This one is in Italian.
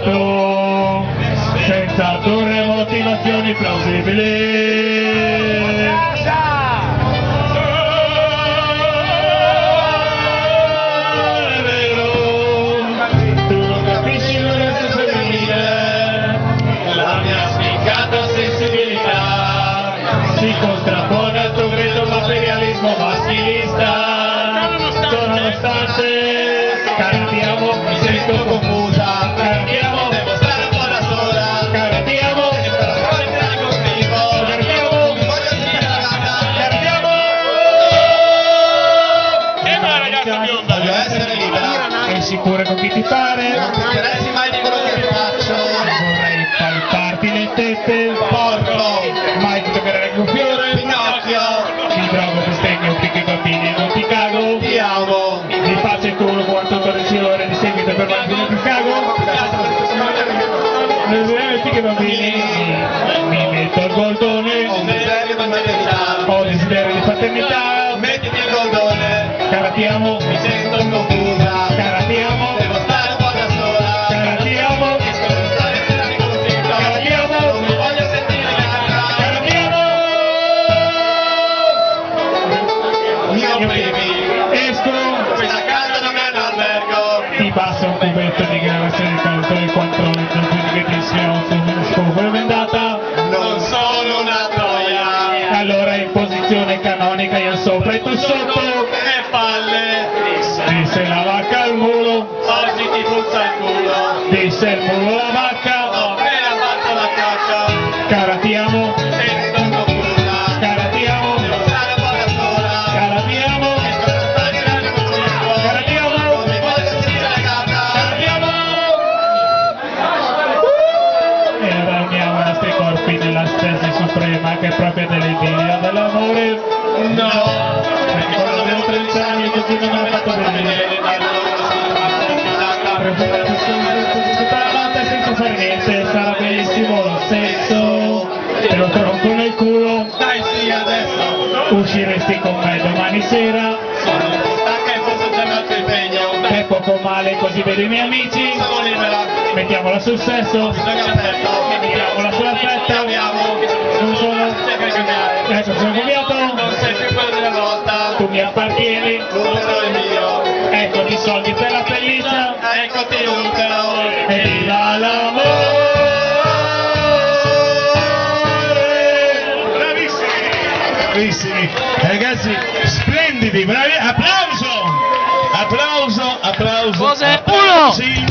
liberato senza dure motivazioni plausibili. Si contrappone al tuo gredo materialismo maschilista. Nonostante Caratiamo, mi sento confusa. Caratiamo, devo stare un po' da sola. Caratiamo, devo stare contigo. Caratiamo, mi voglio sentire amata. Caratiamo. E va ragazza bionda, Voglio essere libera. È sicura con chi ti pare? Non ti interessi mai di quello che faccio. Vorrei palparti le tette. Porco. Mai ti toccherà un fiore. Pinocchio. Mi drogo, bestemio, picchi i bambini e non ti cago. Ti amo. Mi faccio il culo quanto correzione di seguito per mangiare più cago. Picchi i bambini. Mi metto il goldone. Ho un desiderio di maternità. Ho desiderio di paternità. Mettiti il goldone. Caratiamo. Mi sento confusa. Caratiamo. Devo stare un po' da sola. Caratiamo. Riesco a stare fermi con un figlio. Caratiamo. Non mi voglio sentire cantare. Caratiamo. Mi opprimi. Esco. Questa casa non è un albergo. Ti passa un cubetto di gravazione di calcolo e controlli che ti sia come bendata. Non sono una troia. Allora in posizione canonica io sopra e tu sotto. E palle. Disse la vacca al mulo. Oggi ti puzza il culo. Disse il mulo la vacca. Ho appena fatto la cacca. Caratiamo. Sento confusa. Caratiamo. Devo stare un po' da sola. Caratiamo. Riesco a stare fermi con un figlio. Caratiamo. Non mi voglio sentire canta. Caratiamo. E ora uniamo i nostri corpi nella stessa suprema che è propria dell'idea dell'amore. No. Perché quando avevo 13 anni e così non me l'ha fatto vedere. Tutta la notte senza fare niente, sarà bellissimo lo sesso. Te lo tronco nel culo. Dai sì adesso. Usciresti con me domani sera. Sono stanca e forse già il tuo impegno. È poco male, così vedo i miei amici. Sono libera. Mettiamola sul sesso. Bisogna aspetto. Mettiamola sulla fetta. Abbiamo. Non sono. Sempre cambiare. Ecco, sono cambiato. Non sei più quello della volta. Tu mi appartieni. L'utero è mio. Eccoti i soldi per la pelliccia. Eccoti l'utero. E viva l'amore! bravissimi, ragazzi, splendidi, bravi, applauso, applauso, applauso. Cos'è? Applausi.